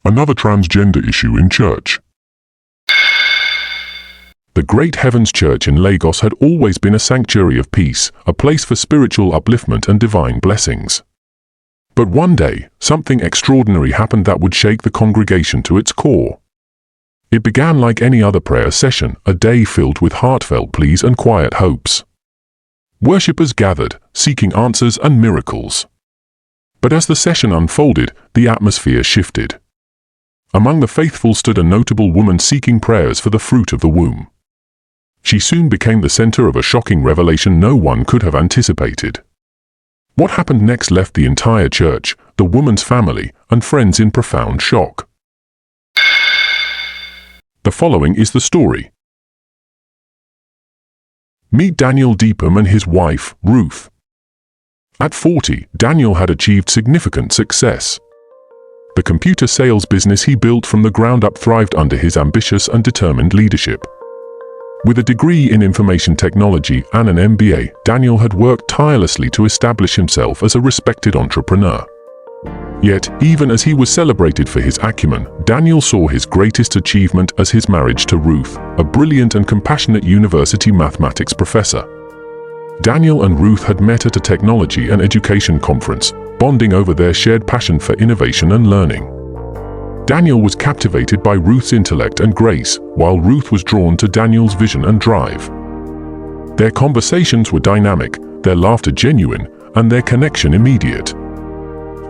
Another transgender issue in church. The Great Heavens Church in Lagos had always been a sanctuary of peace, a place for spiritual upliftment and divine blessings. But one day, something extraordinary happened that would shake the congregation to its core. It began like any other prayer session, a day filled with heartfelt pleas and quiet hopes. Worshippers gathered, seeking answers and miracles. But as the session unfolded, the atmosphere shifted. Among the faithful stood a notable woman seeking prayers for the fruit of the womb. She soon became the center of a shocking revelation no one could have anticipated. What happened next left the entire church, the woman's family, and friends in profound shock. The following is the story. Meet Daniel and his wife, Ruth. At 40, Daniel had achieved significant success. The computer sales business he built from the ground up thrived under his ambitious and determined leadership. With a degree in information technology and an MBA, Daniel had worked tirelessly to establish himself as a respected entrepreneur. Yet, even as he was celebrated for his acumen, Daniel saw his greatest achievement as his marriage to Ruth, a brilliant and compassionate university mathematics professor. Daniel and Ruth had met at a technology and education conference, bonding over their shared passion for innovation and learning. Daniel was captivated by Ruth's intellect and grace, while Ruth was drawn to Daniel's vision and drive. Their conversations were dynamic, their laughter genuine, and their connection immediate.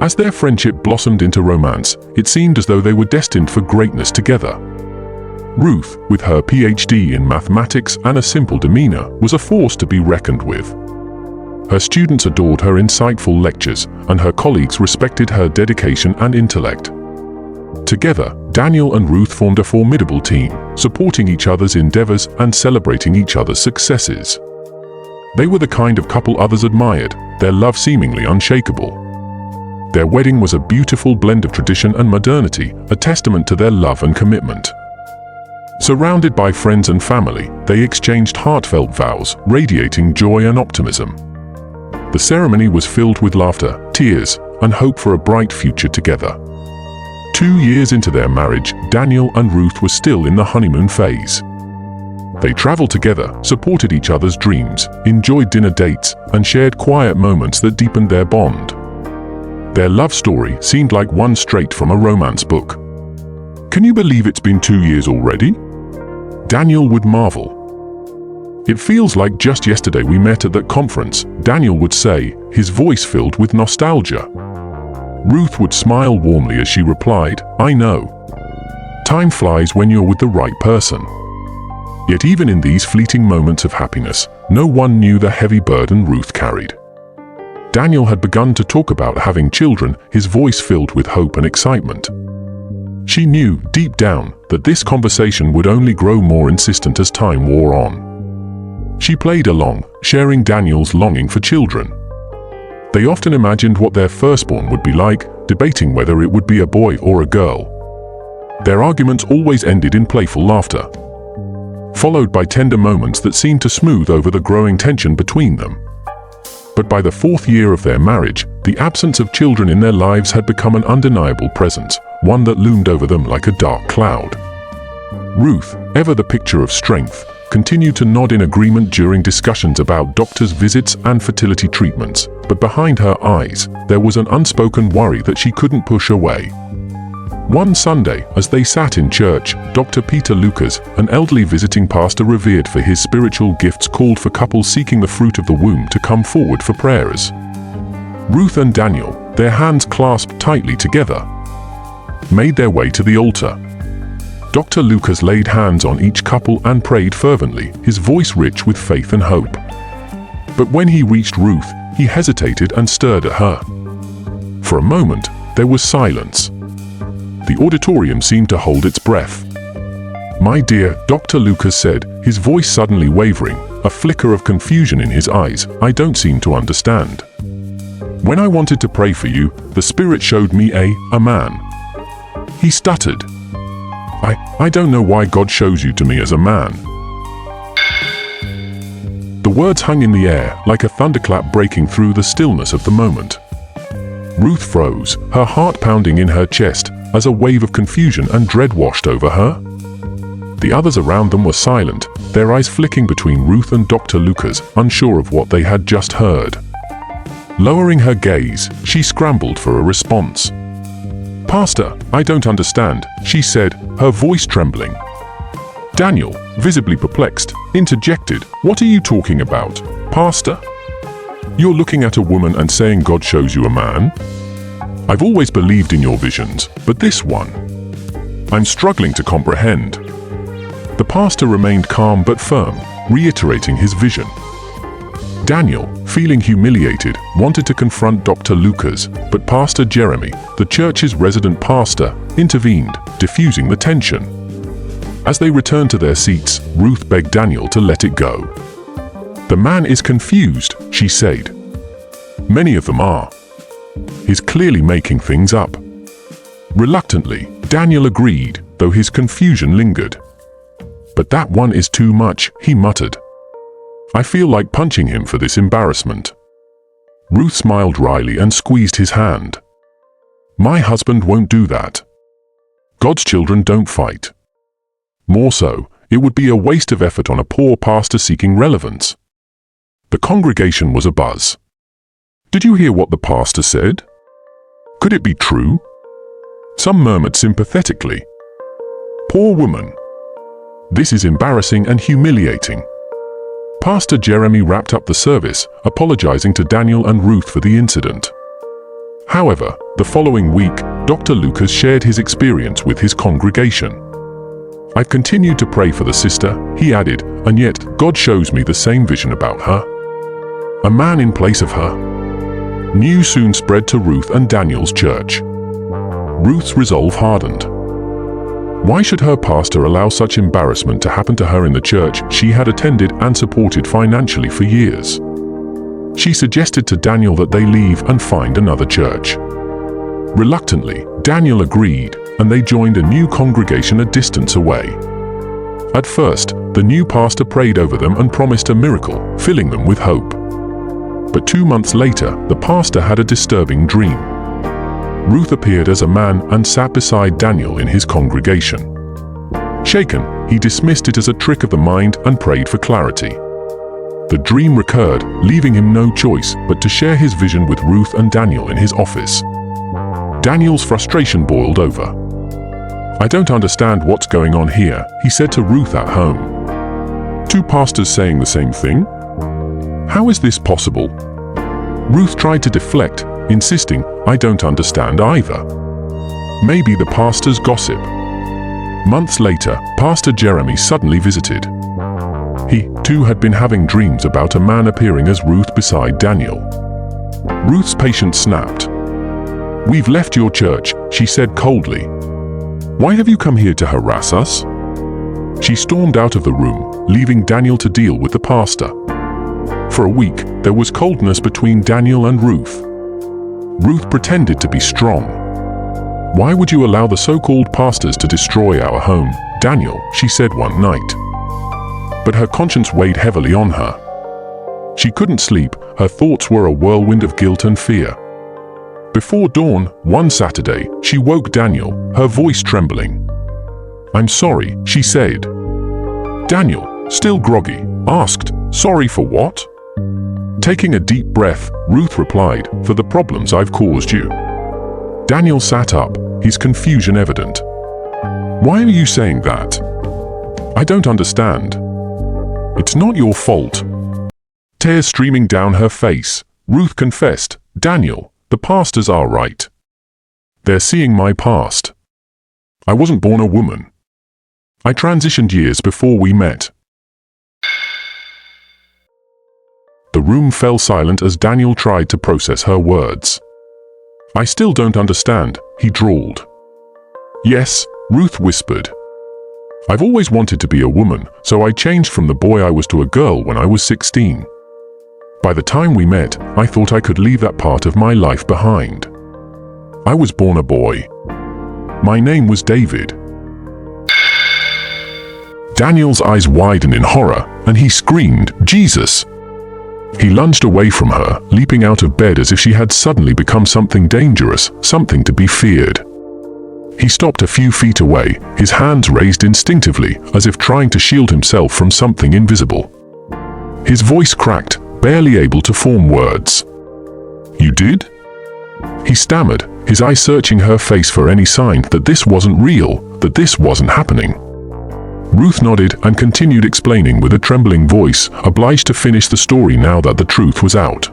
As their friendship blossomed into romance, it seemed as though they were destined for greatness together. Ruth, with her PhD in mathematics and a simple demeanor, was a force to be reckoned with. Her students adored her insightful lectures, and her colleagues respected her dedication and intellect. Together, Daniel and Ruth formed a formidable team, supporting each other's endeavors and celebrating each other's successes. They were the kind of couple others admired, their love seemingly unshakable. Their wedding was a beautiful blend of tradition and modernity, a testament to their love and commitment. Surrounded by friends and family, they exchanged heartfelt vows, radiating joy and optimism. The ceremony was filled with laughter, tears, and hope for a bright future together. 2 years into their marriage, Daniel and Ruth were still in the honeymoon phase. They traveled together, supported each other's dreams, enjoyed dinner dates, and shared quiet moments that deepened their bond. Their love story seemed like one straight from a romance book. "Can you believe it's been 2 years already?" Daniel would marvel. "It feels like just yesterday we met at that conference," Daniel would say, his voice filled with nostalgia. Ruth would smile warmly as she replied, "I know. Time flies when you're with the right person." Yet even in these fleeting moments of happiness, no one knew the heavy burden Ruth carried. Daniel had begun to talk about having children, his voice filled with hope and excitement. She knew, deep down, that this conversation would only grow more insistent as time wore on. She played along, sharing Daniel's longing for children. They often imagined what their firstborn would be like, debating whether it would be a boy or a girl. Their arguments always ended in playful laughter, followed by tender moments that seemed to smooth over the growing tension between them. But by the 4th year of their marriage, the absence of children in their lives had become an undeniable presence, one that loomed over them like a dark cloud. Ruth, ever the picture of strength, continued to nod in agreement during discussions about doctors' visits and fertility treatments, but behind her eyes, there was an unspoken worry that she couldn't push away. One Sunday, as they sat in church, Dr. Peter Lucas, an elderly visiting pastor revered for his spiritual gifts, called for couples seeking the fruit of the womb to come forward for prayers. Ruth and Daniel, their hands clasped tightly together, made their way to the altar. Dr. Lucas laid hands on each couple and prayed fervently, his voice rich with faith and hope. But when he reached Ruth, he hesitated and stared at her. For a moment, there was silence. The auditorium seemed to hold its breath. "My dear," Dr. Lucas said, his voice suddenly wavering, a flicker of confusion in his eyes, "I don't seem to understand. When I wanted to pray for you, the Spirit showed me a man." He stuttered. I don't know why God shows you to me as a man." The words hung in the air, like a thunderclap breaking through the stillness of the moment. Ruth froze, her heart pounding in her chest, as a wave of confusion and dread washed over her. The others around them were silent, their eyes flicking between Ruth and Dr. Lucas, unsure of what they had just heard. Lowering her gaze, she scrambled for a response. "Pastor, I don't understand," she said, her voice trembling. Daniel, visibly perplexed, interjected, "What are you talking about, Pastor? You're looking at a woman and saying God shows you a man? I've always believed in your visions, but this one, I'm struggling to comprehend." The pastor remained calm but firm, reiterating his vision. Daniel, feeling humiliated, wanted to confront Dr. Lucas, but Pastor Jeremy, the church's resident pastor, intervened, diffusing the tension. As they returned to their seats, Ruth begged Daniel to let it go. "The man is confused," she said. "Many of them are. He's clearly making things up." Reluctantly, Daniel agreed, though his confusion lingered. "But that one is too much," he muttered. "I feel like punching him for this embarrassment." Ruth smiled wryly and squeezed his hand. "My husband won't do that. God's children don't fight. More so, it would be a waste of effort on a poor pastor seeking relevance." The congregation was abuzz. "Did you hear what the pastor said? Could it be true?" Some murmured sympathetically. "Poor woman. This is embarrassing and humiliating." Pastor Jeremy wrapped up the service, apologizing to Daniel and Ruth for the incident. However, the following week, Dr. Lucas shared his experience with his congregation. "I've continued to pray for the sister," he added, "and yet God shows me the same vision about her. A man in place of her." News soon spread to Ruth and Daniel's church. Ruth's resolve hardened. Why should her pastor allow such embarrassment to happen to her in the church she had attended and supported financially for years? She suggested to Daniel that they leave and find another church. Reluctantly, Daniel agreed, and they joined a new congregation a distance away. At first, the new pastor prayed over them and promised a miracle, filling them with hope. But 2 months later, the pastor had a disturbing dream. Ruth appeared as a man and sat beside Daniel in his congregation. Shaken, he dismissed it as a trick of the mind and prayed for clarity. The dream recurred, leaving him no choice but to share his vision with Ruth and Daniel in his office. Daniel's frustration boiled over. "I don't understand what's going on here," he said to Ruth at home. "Two pastors saying the same thing? How is this possible?" Ruth tried to deflect, insisting, "I don't understand either. Maybe the pastors gossip." Months later, Pastor Jeremy suddenly visited. He, too, had been having dreams about a man appearing as Ruth beside Daniel. Ruth's patience snapped. "We've left your church," she said coldly. "Why have you come here to harass us?" She stormed out of the room, leaving Daniel to deal with the pastor. For a week, there was coldness between Daniel and Ruth. Ruth pretended to be strong. "Why would you allow the so-called pastors to destroy our home, Daniel?" she said one night. But her conscience weighed heavily on her. She couldn't sleep, her thoughts were a whirlwind of guilt and fear. Before dawn, one Saturday, she woke Daniel, her voice trembling. "I'm sorry," she said. Daniel, still groggy, asked, "Sorry for what?" Taking a deep breath, Ruth replied, "For the problems I've caused you." Daniel sat up, his confusion evident. "Why are you saying that? I don't understand. It's not your fault." Tears streaming down her face, Ruth confessed, "Daniel, the pastors are right. They're seeing my past. I wasn't born a woman. I transitioned years before we met." The room fell silent as Daniel tried to process her words. "I still don't understand," he drawled. "Yes," Ruth whispered. "I've always wanted to be a woman, so I changed from the boy I was to a girl when I was 16. By the time we met, I thought I could leave that part of my life behind. I was born a boy. My name was David." Daniel's eyes widened in horror, and he screamed, "Jesus!" He lunged away from her, leaping out of bed as if she had suddenly become something dangerous, something to be feared. He stopped a few feet away, his hands raised instinctively, as if trying to shield himself from something invisible. His voice cracked, barely able to form words. "You did?" He stammered, his eyes searching her face for any sign that this wasn't real, that this wasn't happening. Ruth nodded and continued explaining with a trembling voice, obliged to finish the story now that the truth was out.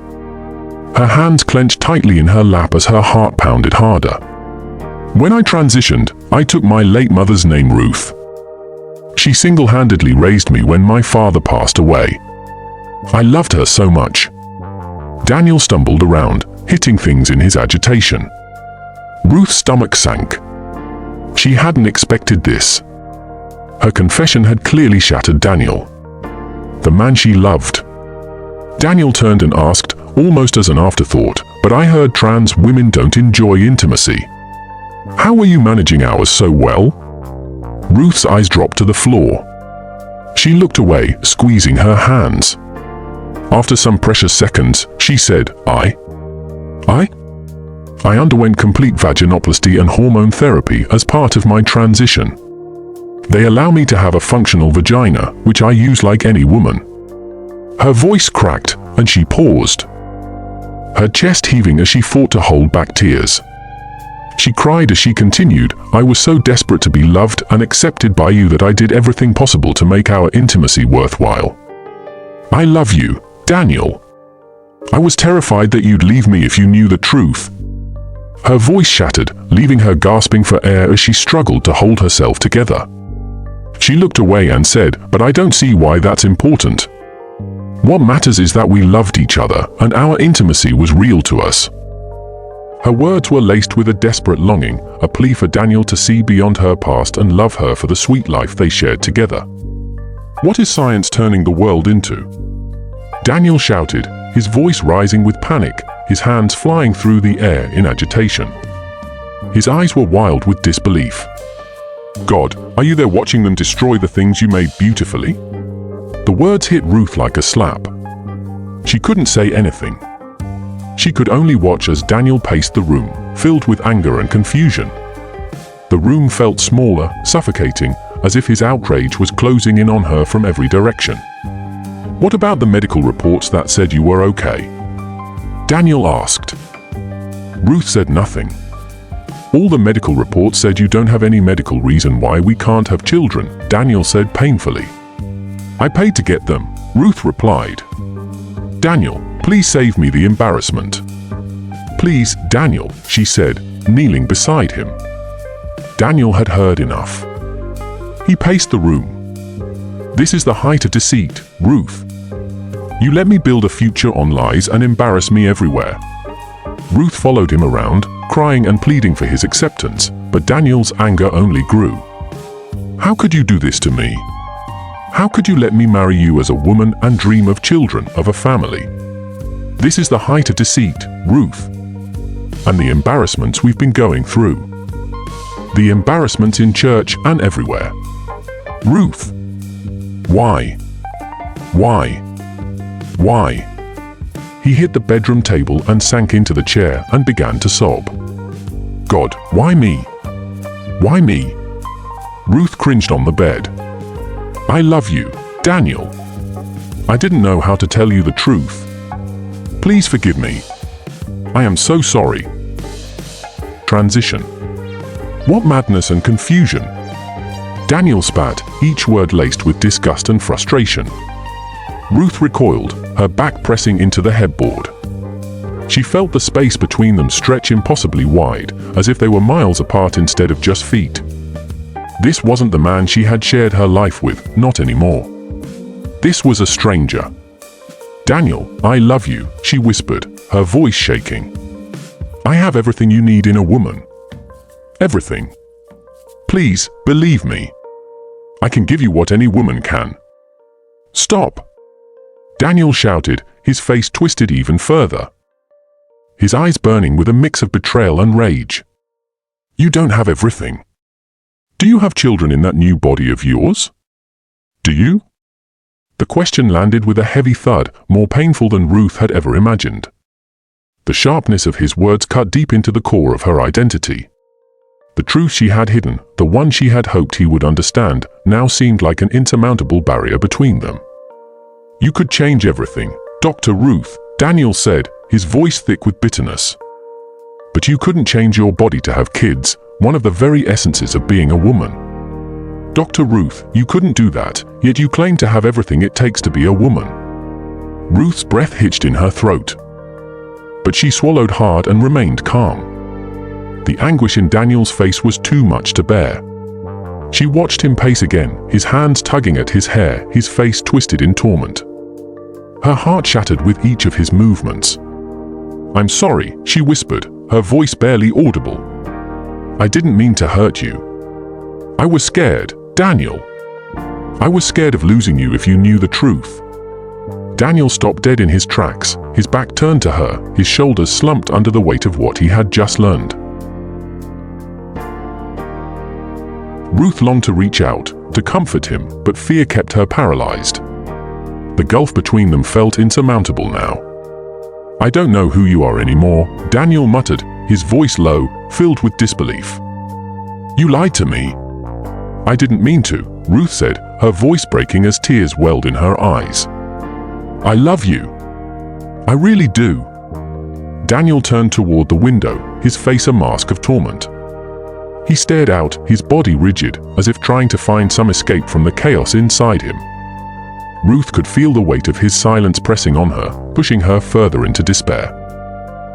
Her hands clenched tightly in her lap as her heart pounded harder. "When I transitioned, I took my late mother's name, Ruth. She single-handedly raised me when my father passed away. I loved her so much." Daniel stumbled around, hitting things in his agitation. Ruth's stomach sank. She hadn't expected this. Her confession had clearly shattered Daniel, the man she loved. Daniel turned and asked, almost as an afterthought, "But I heard trans women don't enjoy intimacy. How were you managing ours so well?" Ruth's eyes dropped to the floor. She looked away, squeezing her hands. After some precious seconds, she said, I underwent complete vaginoplasty and hormone therapy as part of my transition. They allow me to have a functional vagina, which I use like any woman." Her voice cracked, and she paused, her chest heaving as she fought to hold back tears. She cried as she continued, "I was so desperate to be loved and accepted by you that I did everything possible to make our intimacy worthwhile. I love you, Daniel. I was terrified that you'd leave me if you knew the truth." Her voice shattered, leaving her gasping for air as she struggled to hold herself together. She looked away and said, "But I don't see why that's important. What matters is that we loved each other and our intimacy was real to us." Her words were laced with a desperate longing, a plea for Daniel to see beyond her past and love her for the sweet life they shared together. "What is science turning the world into?" Daniel shouted, his voice rising with panic, his hands flying through the air in agitation. His eyes were wild with disbelief. "God, are you there watching them destroy the things you made beautifully?" The words hit Ruth like a slap. She couldn't say anything. She could only watch as Daniel paced the room, filled with anger and confusion. The room felt smaller, suffocating, as if his outrage was closing in on her from every direction. "What about the medical reports that said you were okay?" Daniel asked. Ruth said nothing. "All the medical reports said you don't have any medical reason why we can't have children," Daniel said painfully. "I paid to get them," Ruth replied. "Daniel, please save me the embarrassment." "Please, Daniel," she said, kneeling beside him. Daniel had heard enough. He paced the room. "This is the height of deceit, Ruth. You let me build a future on lies and embarrass me everywhere." Ruth followed him around, crying and pleading for his acceptance, but Daniel's anger only grew. "How could you do this to me? How could you let me marry you as a woman and dream of children, of a family? This is the height of deceit, Ruth. And the embarrassments we've been going through. The embarrassments in church and everywhere. Ruth. Why? Why? Why?" He hit the bedroom table and sank into the chair and began to sob. "God, why me? Why me?" Ruth cringed on the bed. "I love you, Daniel. I didn't know how to tell you the truth. Please forgive me. I am so sorry." Transition. What madness and confusion. Daniel spat, each word laced with disgust and frustration. Ruth recoiled, her back pressing into the headboard. She felt the space between them stretch impossibly wide, as if they were miles apart instead of just feet. This wasn't the man she had shared her life with, not anymore. This was a stranger. "Daniel, I love you," she whispered, her voice shaking. "I have everything you need in a woman. Everything. Please, believe me. I can give you what any woman can." "Stop!" Daniel shouted, his face twisted even further. His eyes burning with a mix of betrayal and rage. "You don't have everything. Do you have children in that new body of yours? Do you?" The question landed with a heavy thud, more painful than Ruth had ever imagined. The sharpness of his words cut deep into the core of her identity. The truth she had hidden, the one she had hoped he would understand, now seemed like an insurmountable barrier between them. "You could change everything, Dr. Ruth," Daniel said, his voice thick with bitterness. "But you couldn't change your body to have kids, one of the very essences of being a woman. Dr. Ruth, you couldn't do that, yet you claim to have everything it takes to be a woman." Ruth's breath hitched in her throat. But she swallowed hard and remained calm. The anguish in Daniel's face was too much to bear. She watched him pace again, his hands tugging at his hair, his face twisted in torment. Her heart shattered with each of his movements. "I'm sorry," she whispered, her voice barely audible. "I didn't mean to hurt you. I was scared, Daniel. I was scared of losing you if you knew the truth." Daniel stopped dead in his tracks, his back turned to her, his shoulders slumped under the weight of what he had just learned. Ruth longed to reach out, to comfort him, but fear kept her paralyzed. The gulf between them felt insurmountable now. "I don't know who you are anymore," Daniel muttered, his voice low, filled with disbelief. "You lied to me." "I didn't mean to," Ruth said, her voice breaking as tears welled in her eyes. "I love you. I really do." Daniel turned toward the window, his face a mask of torment. He stared out, his body rigid, as if trying to find some escape from the chaos inside him. Ruth could feel the weight of his silence pressing on her, pushing her further into despair.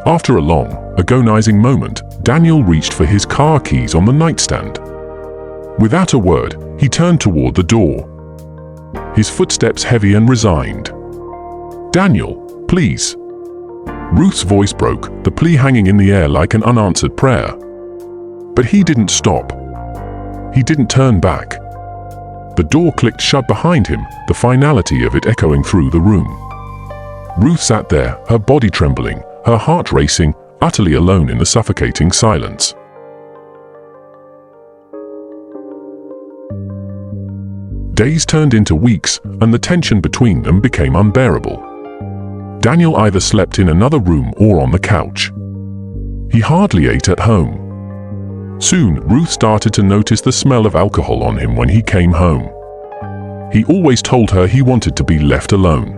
After a long, agonizing moment, Daniel reached for his car keys on the nightstand. Without a word, he turned toward the door. His footsteps heavy and resigned. "Daniel, please." Ruth's voice broke, the plea hanging in the air like an unanswered prayer. But he didn't stop. He didn't turn back. The door clicked shut behind him, the finality of it echoing through the room. Ruth sat there, her body trembling, her heart racing, utterly alone in the suffocating silence. Days turned into weeks, and the tension between them became unbearable. Daniel either slept in another room or on the couch. He hardly ate at home. Soon, Ruth started to notice the smell of alcohol on him when he came home. He always told her he wanted to be left alone.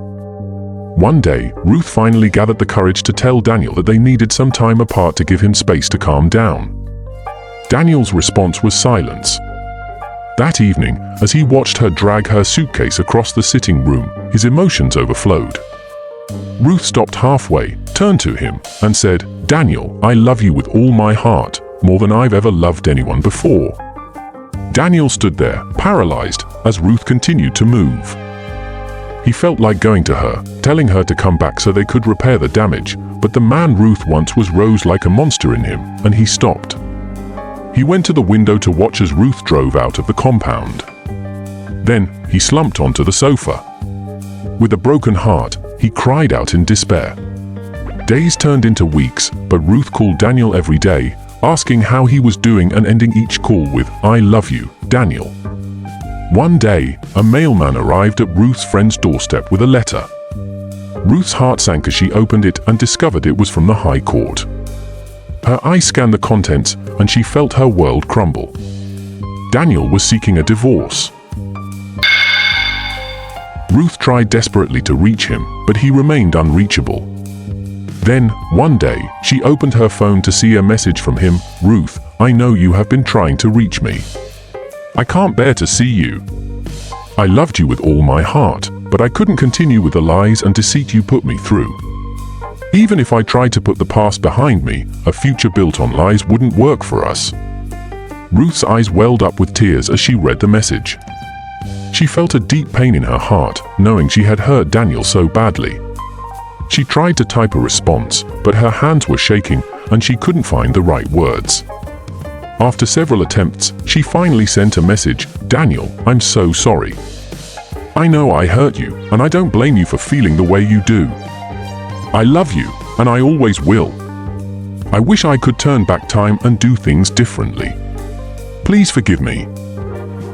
One day, Ruth finally gathered the courage to tell Daniel that they needed some time apart to give him space to calm down. Daniel's response was silence. That evening, as he watched her drag her suitcase across the sitting room, his emotions overflowed. Ruth stopped halfway, turned to him, and said, "Daniel, I love you with all my heart, more than I've ever loved anyone before." Daniel stood there, paralyzed, as Ruth continued to move. He felt like going to her, telling her to come back so they could repair the damage, but the man Ruth once was rose like a monster in him, and he stopped. He went to the window to watch as Ruth drove out of the compound. Then, he slumped onto the sofa. With a broken heart, he cried out in despair. Days turned into weeks, but Ruth called Daniel every day, asking how he was doing and ending each call with, "I love you, Daniel." One day, a mailman arrived at Ruth's friend's doorstep with a letter. Ruth's heart sank as she opened it and discovered it was from the High Court. Her eyes scanned the contents, and she felt her world crumble. Daniel was seeking a divorce. Ruth tried desperately to reach him, but he remained unreachable. Then, one day, she opened her phone to see a message from him. "Ruth, I know you have been trying to reach me. I can't bear to see you. I loved you with all my heart, but I couldn't continue with the lies and deceit you put me through. Even if I tried to put the past behind me, a future built on lies wouldn't work for us." Ruth's eyes welled up with tears as she read the message. She felt a deep pain in her heart, knowing she had hurt Daniel so badly. She tried to type a response, but her hands were shaking, and she couldn't find the right words. After several attempts, she finally sent a message, "Daniel, I'm so sorry. I know I hurt you, and I don't blame you for feeling the way you do. I love you, and I always will. I wish I could turn back time and do things differently. Please forgive me."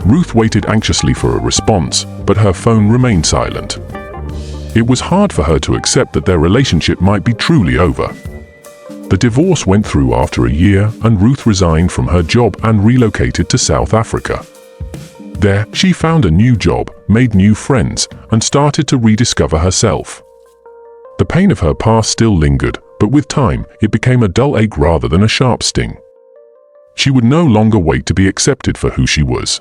Ruth waited anxiously for a response, but her phone remained silent. It was hard for her to accept that their relationship might be truly over. The divorce went through after a year, and Ruth resigned from her job and relocated to South Africa. There, she found a new job, made new friends, and started to rediscover herself. The pain of her past still lingered, but with time, it became a dull ache rather than a sharp sting. She would no longer wait to be accepted for who she was.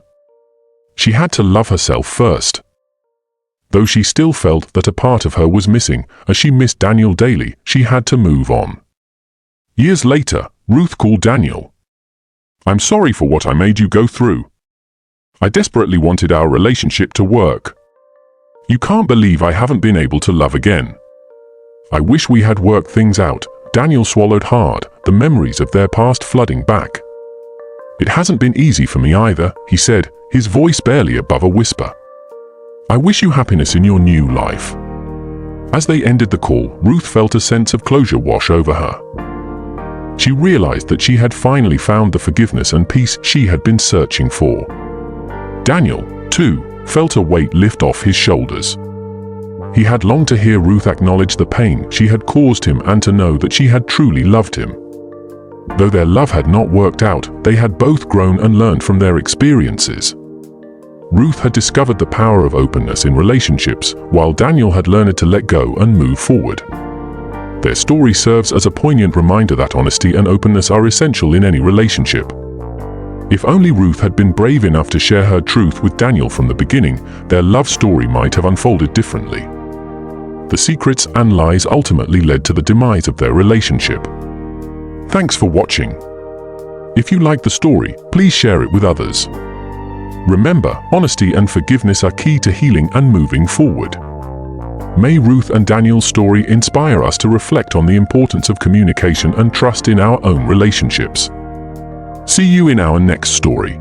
She had to love herself first. Though she still felt that a part of her was missing, as she missed Daniel daily, she had to move on. Years later, Ruth called Daniel. "I'm sorry for what I made you go through. I desperately wanted our relationship to work. You can't believe I haven't been able to love again. I wish we had worked things out." Daniel swallowed hard, the memories of their past flooding back. "It hasn't been easy for me either," he said, his voice barely above a whisper. "I wish you happiness in your new life." As they ended the call, Ruth felt a sense of closure wash over her. She realized that she had finally found the forgiveness and peace she had been searching for. Daniel, too, felt a weight lift off his shoulders. He had longed to hear Ruth acknowledge the pain she had caused him and to know that she had truly loved him. Though their love had not worked out, they had both grown and learned from their experiences. Ruth had discovered the power of openness in relationships, while Daniel had learned to let go and move forward. Their story serves as a poignant reminder that honesty and openness are essential in any relationship. If only Ruth had been brave enough to share her truth with Daniel from the beginning, their love story might have unfolded differently. The secrets and lies ultimately led to the demise of their relationship. Thanks for watching. If you like the story, please share it with others. Remember, honesty and forgiveness are key to healing and moving forward. May Ruth and Daniel's story inspire us to reflect on the importance of communication and trust in our own relationships. See you in our next story.